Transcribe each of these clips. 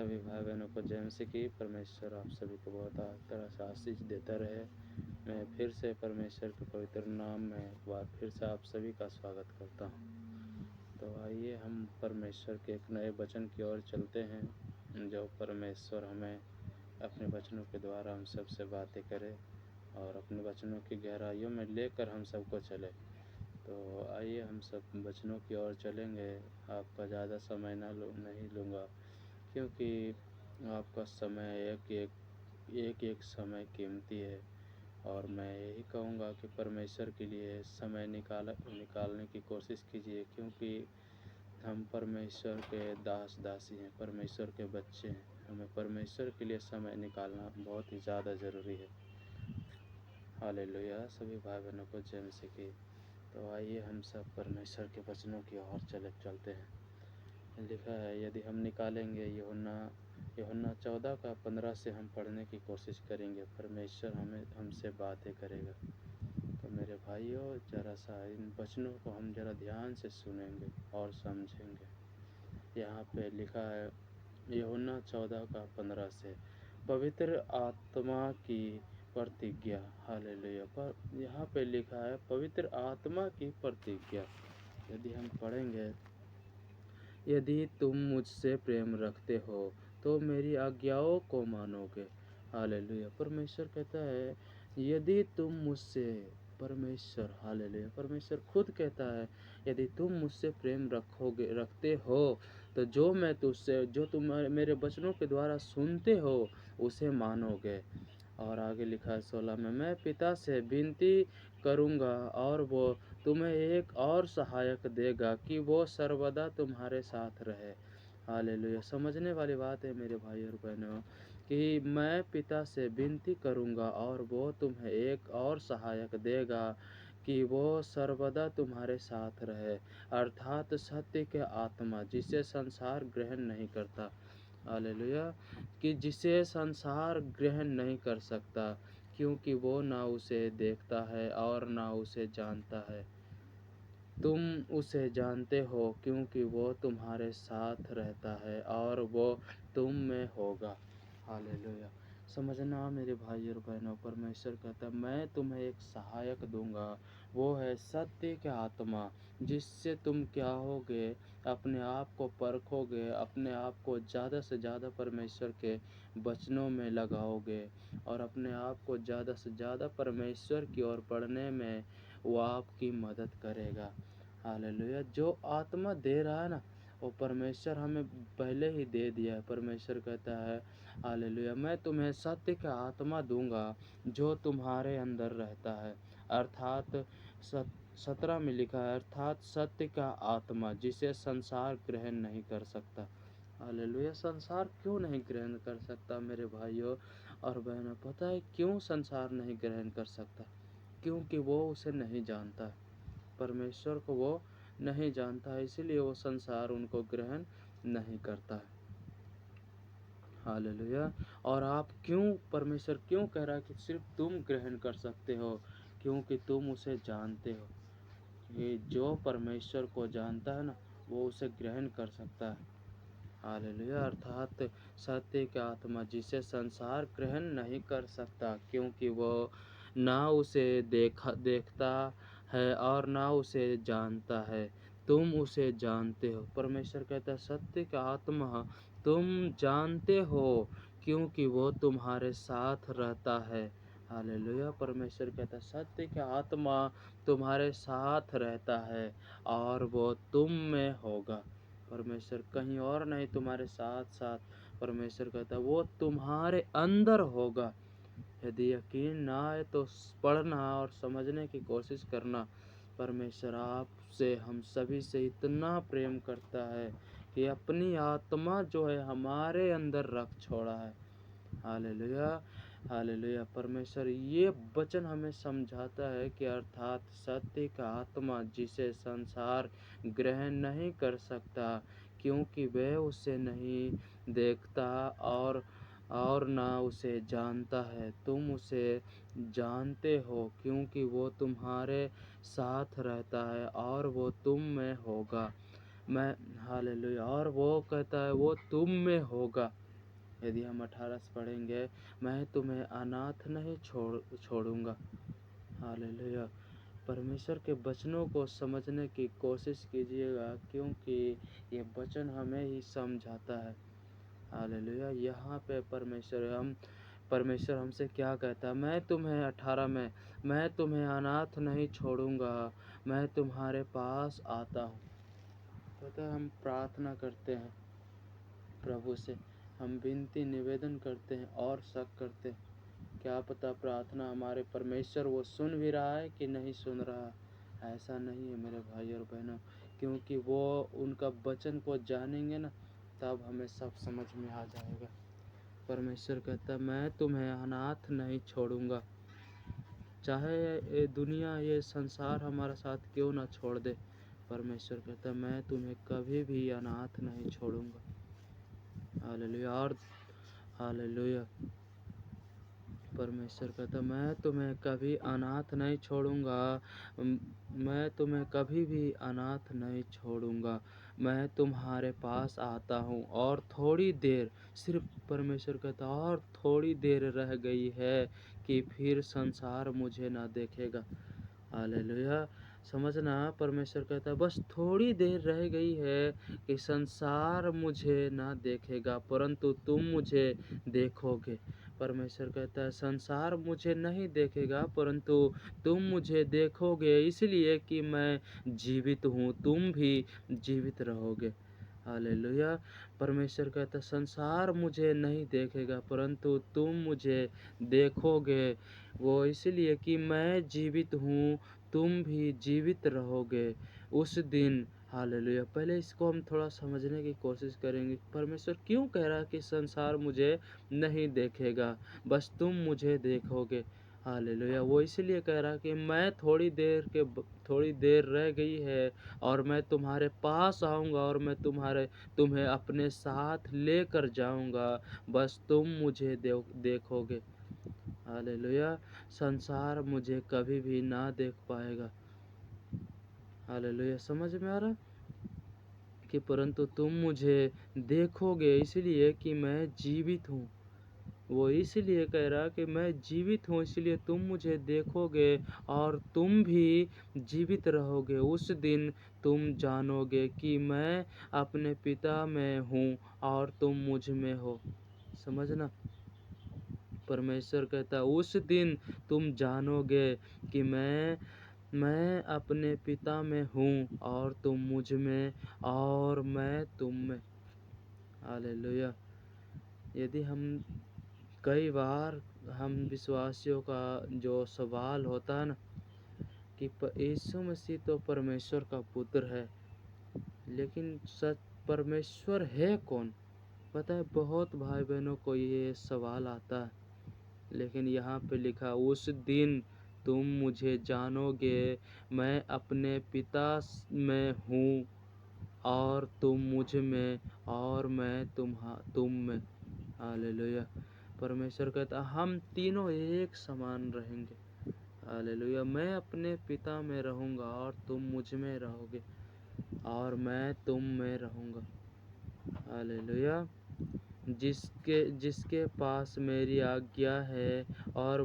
सभी भाई बहनों को जय मसीह की। परमेश्वर आप सभी को बहुत तरह से आशीष देता रहे। मैं फिर से परमेश्वर के पवित्र नाम में एक बार फिर से आप सभी का स्वागत करता हूँ। तो आइए हम परमेश्वर के एक नए वचन की ओर चलते हैं, जो परमेश्वर हमें अपने वचनों के द्वारा हम सबसे बातें करे और अपने वचनों की गहराइयों में लेकर हम सबको चले। तो आइए हम सब वचनों की ओर चलेंगे। आपका ज़्यादा समय नहीं लूँगा, क्योंकि आपका समय एक समय कीमती है। और मैं यही कहूँगा कि परमेश्वर के लिए समय निकालने की कोशिश कीजिए, क्योंकि हम परमेश्वर के दासी हैं, परमेश्वर के बच्चे हैं। हमें परमेश्वर के लिए समय निकालना बहुत ही ज़्यादा ज़रूरी है। हालेलुया। सभी भाई बहनों को जय मसीह की। तो आइए हम सब परमेश्वर के वचनों की ओर चलते हैं। लिखा है, यदि हम निकालेंगे यूहन्ना 14:15 से हम पढ़ने की कोशिश करेंगे। परमेश्वर हमसे बातें करेगा। तो मेरे भाइयों, ज़रा सा इन वचनों को हम ज़रा ध्यान से सुनेंगे और समझेंगे। यहाँ पे लिखा है यूहन्ना 14:15 से, पवित्र आत्मा की प्रतिज्ञा। हालेलुया। पर यहाँ पे लिखा है पवित्र आत्मा की प्रतिज्ञा। यदि हम पढ़ेंगे, यदि तुम मुझसे प्रेम रखते हो तो मेरी आज्ञाओं को मानोगे। हालेलुया। परमेश्वर कहता है यदि तुम मुझसे, हालेलुया, परमेश्वर खुद कहता है यदि तुम मुझसे प्रेम रखते हो तो जो तुम मेरे वचनों के द्वारा सुनते हो उसे मानोगे। और आगे लिखा है 16 में, मैं पिता से विनती करूँगा और वो तुम्हें एक और सहायक देगा कि वो सर्वदा तुम्हारे साथ रहे। हालेलुया। समझने वाली बात है मेरे भाई और बहनों, कि मैं पिता से विनती करूँगा और वो तुम्हें एक और सहायक देगा कि वो सर्वदा तुम्हारे साथ रहे, अर्थात सत्य के आत्मा, जिसे संसार ग्रहण नहीं करता। हालेलुया। कि जिसे संसार ग्रहण नहीं कर सकता, क्योंकि वो ना उसे देखता है और ना उसे जानता है। तुम उसे जानते हो क्योंकि वो तुम्हारे साथ रहता है और वो तुम में होगा। हालेलुया। समझना मेरे भाई और बहनों, परमेश्वर कहता है मैं तुम्हें एक सहायक दूंगा, वो है सत्य का आत्मा, जिससे तुम क्या होगे, अपने आप को परखोगे, अपने आप को ज़्यादा से ज़्यादा परमेश्वर के वचनों में लगाओगे और अपने आप को ज़्यादा से ज़्यादा परमेश्वर की ओर बढ़ने में वो आपकी मदद करेगा। हालेलुया। जो आत्मा दे रहा है ना, वो परमेश्वर हमें पहले ही दे दिया है। परमेश्वर कहता है हालेलुया, मैं तुम्हें सत्य का आत्मा दूंगा जो तुम्हारे अंदर रहता है, अर्थात 17 में लिखा है, अर्थात सत्य का आत्मा, जिसे संसार ग्रहण नहीं कर सकता। हालेलुया। संसार क्यों नहीं ग्रहण कर सकता मेरे भाइयों और बहनों? पता है क्यों संसार नहीं ग्रहण कर सकता? क्योंकि वो उसे नहीं जानता है। परमेश्वर को वो नहीं जानता है, इसीलिए वो संसार उनको ग्रहण नहीं करता है। हालेलुया। और परमेश्वर क्यों कह रहा है कि सिर्फ तुम ग्रहण कर सकते हो? क्योंकि तुम उसे जानते हो। ये जो परमेश्वर को जानता है ना, वो उसे ग्रहण कर सकता है। हालेलुया। अर्थात सत्य का आत्मा, जिसे संसार ग्रहण नहीं कर सकता, क्योंकि वो ना उसे देखता है और ना उसे जानता है। तुम उसे जानते हो। परमेश्वर कहता है सत्य का आत्मा तुम जानते हो, क्योंकि वो तुम्हारे साथ रहता है। हालेलुया। परमेश्वर कहता है सत्य का आत्मा तुम्हारे साथ रहता है और वो तुम में होगा। परमेश्वर कहीं और नहीं, तुम्हारे साथ साथ परमेश्वर कहता है वो तुम्हारे अंदर होगा। यदि यकीन ना आए तो पढ़ना और समझने की कोशिश करना। परमेश्वर आपसे, हम सभी से इतना प्रेम करता है कि अपनी आत्मा जो है हमारे अंदर रख छोड़ा है। हालेलुया। हालेलुया। परमेश्वर ये वचन हमें समझाता है कि अर्थात सत्य का आत्मा, जिसे संसार ग्रहण नहीं कर सकता, क्योंकि वह उसे नहीं देखता और ना उसे जानता है। तुम उसे जानते हो क्योंकि वो तुम्हारे साथ रहता है और वो तुम में होगा। हालेलुया। और वो कहता है वो तुम में होगा। यदि हम 18 से पढ़ेंगे, मैं तुम्हें अनाथ नहीं छोड़ूंगा। हालेलुया। परमेश्वर के वचनों को समझने की कोशिश कीजिएगा, क्योंकि ये वचन हमें ही समझाता है। हालेलुया। यहाँ पे परमेश्वर हमसे क्या कहता है? मैं तुम्हें 18 में, मैं तुम्हें अनाथ नहीं छोड़ूंगा, मैं तुम्हारे पास आता हूँ। पता है, हम प्रार्थना करते हैं प्रभु से, हम विनती निवेदन करते हैं और शक करते हैं, क्या पता प्रार्थना हमारे परमेश्वर वो सुन भी रहा है कि नहीं सुन रहा। ऐसा नहीं है मेरे भाई और बहनों, क्योंकि वो उनका वचन को जानेंगे ना, तब हमें सब समझ में आ जाएगा। परमेश्वर कहता है, मैं तुम्हें अनाथ नहीं छोड़ूंगा, चाहे ये दुनिया, ये संसार हमारा साथ क्यों ना छोड़ दे। परमेश्वर कहता है, मैं तुम्हें कभी भी अनाथ नहीं छोड़ूंगा। हालेलुया। और हालेलुया। परमेश्वर कहता है, मैं तुम्हें कभी अनाथ नहीं छोड़ूंगा, मैं तुम्हें कभी भी अनाथ नहीं छोड़ूंगा, मैं तुम्हारे पास आता हूँ। और थोड़ी देर, सिर्फ परमेश्वर कहता, और थोड़ी देर रह गई है कि फिर संसार मुझे ना देखेगा। हालेलुया। समझना, परमेश्वर कहता है बस थोड़ी देर रह गई है कि संसार मुझे ना देखेगा, परंतु तुम मुझे देखोगे। परमेश्वर कहता है संसार मुझे नहीं देखेगा, परंतु तुम मुझे देखोगे, इसलिए कि मैं जीवित हूँ, तुम भी जीवित रहोगे। हालेलुया। परमेश्वर कहता है संसार मुझे नहीं देखेगा, परंतु तुम मुझे देखोगे, वो इसलिए कि मैं जीवित हूँ, तुम भी जीवित रहोगे उस दिन। हालेलुया। पहले इसको हम थोड़ा समझने की कोशिश करेंगे, परमेश्वर क्यों कह रहा है कि संसार मुझे नहीं देखेगा, बस तुम मुझे देखोगे। हालेलुया। वो इसलिए कह रहा है कि मैं थोड़ी देर रह गई है और मैं तुम्हारे पास आऊँगा और मैं तुम्हें अपने साथ लेकर जाऊँगा, बस तुम मुझे देखोगे। हालेलुया। संसार मुझे कभी भी ना देख पाएगा। हालेलुया। समझ में आ रहा कि परंतु तुम मुझे देखोगे, इसलिए कि मैं जीवित हूँ। वो इसलिए कह रहा कि मैं जीवित हूँ, इसलिए तुम मुझे देखोगे और तुम भी जीवित रहोगे। उस दिन तुम जानोगे कि मैं अपने पिता में हूँ और तुम मुझ में हो। समझना, परमेश्वर कहता है उस दिन तुम जानोगे कि मैं अपने पिता में हूँ और तुम मुझ में और मैं तुम में। हालेलुया। यदि कई बार हम विश्वासियों का जो सवाल होता है ना कि यीशु मसीह तो परमेश्वर का पुत्र है, लेकिन सच परमेश्वर है कौन? पता है, बहुत भाई बहनों को ये सवाल आता है, लेकिन यहाँ पे लिखा उस दिन तुम मुझे जानोगे, मैं अपने पिता में हूँ और तुम मुझ में और मैं तुम में। हालेलुया। परमेश्वर कहता हम तीनों एक समान रहेंगे। हालेलुया। मैं अपने पिता में रहूँगा और तुम मुझ में रहोगे और मैं तुम में रहूँगा। हालेलुया। जिसके पास मेरी आज्ञा है और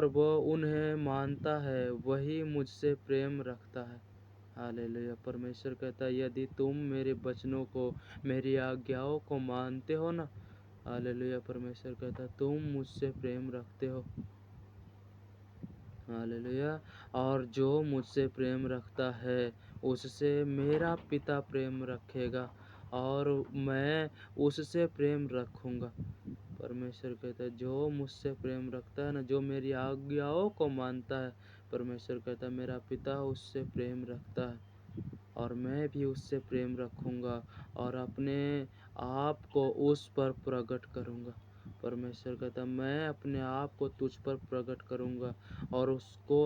वो उन्हें मानता है, वही मुझसे प्रेम रखता है। हालेलुया। परमेश्वर कहता है यदि तुम मेरे वचनों को, मेरी आज्ञाओं को मानते हो ना, हालेलुया, परमेश्वर कहता है तुम मुझसे प्रेम रखते हो। हालेलुया। और जो मुझसे प्रेम रखता है उससे मेरा पिता प्रेम रखेगा और मैं उससे प्रेम रखूँगा। परमेश्वर कहता है जो मुझसे प्रेम रखता है ना, जो मेरी आज्ञाओं को मानता है, परमेश्वर कहता है मेरा पिता उससे प्रेम रखता है और मैं भी उससे प्रेम रखूँगा और अपने आप को उस पर प्रकट करूँगा। परमेश्वर कहता है मैं अपने आप को तुझ पर प्रकट करूँगा और उसको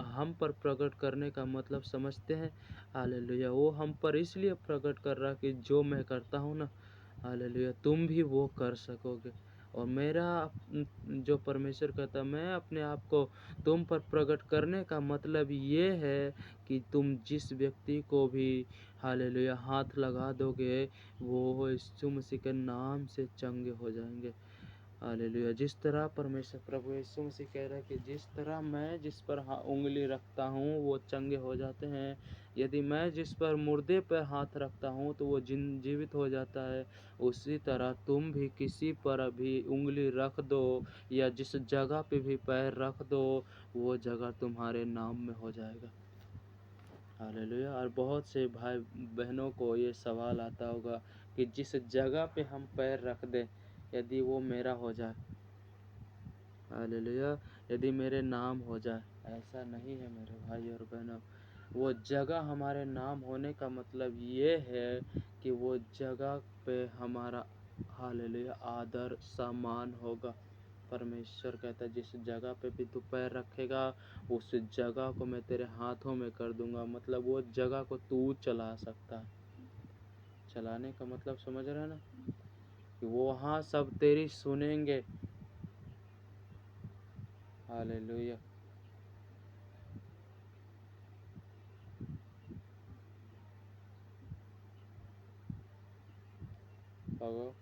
हम पर प्रकट करने का मतलब समझते हैं। हालेलुया। वो हम पर इसलिए प्रकट कर रहा कि जो मैं करता हूँ ना, हालेलुया, तुम भी वो कर सकोगे। और मेरा जो परमेश्वर कहता है मैं अपने आप को तुम पर प्रकट करने का मतलब ये है कि तुम जिस व्यक्ति को भी हालेलुया हाथ लगा दोगे वो यीशु मसीह के नाम से चंगे हो जाएंगे। हालेलुया। जिस तरह परमेश्वर प्रभु यीशु मसीह कह रहा है कि जिस तरह मैं जिस पर उंगली रखता हूँ वो चंगे हो जाते हैं, यदि मैं जिस पर मुर्दे पर हाथ रखता हूँ तो वो जीवित हो जाता है, उसी तरह तुम भी किसी पर भी उंगली रख दो या जिस जगह पे भी पैर रख दो वो जगह तुम्हारे नाम में हो जाएगा। हालेलुया। और बहुत से भाई बहनों को ये सवाल आता होगा कि जिस जगह पे हम पैर रख दें यदि वो मेरा हो जाए, हालेलुया, यदि मेरे नाम हो जाए, ऐसा नहीं है मेरे भाई और बहनों। वो जगह हमारे नाम होने का मतलब ये है कि वो जगह पे हमारा हालेलुया आदर सम्मान होगा। परमेश्वर कहता है जिस जगह पे भी तू पैर रखेगा उस जगह को मैं तेरे हाथों में कर दूंगा। मतलब वो जगह को तू चला सकता है। चलाने का मतलब समझ रहे हैं ना, कि वो वहाँ सब तेरी सुनेंगे। हालेलुया। भगो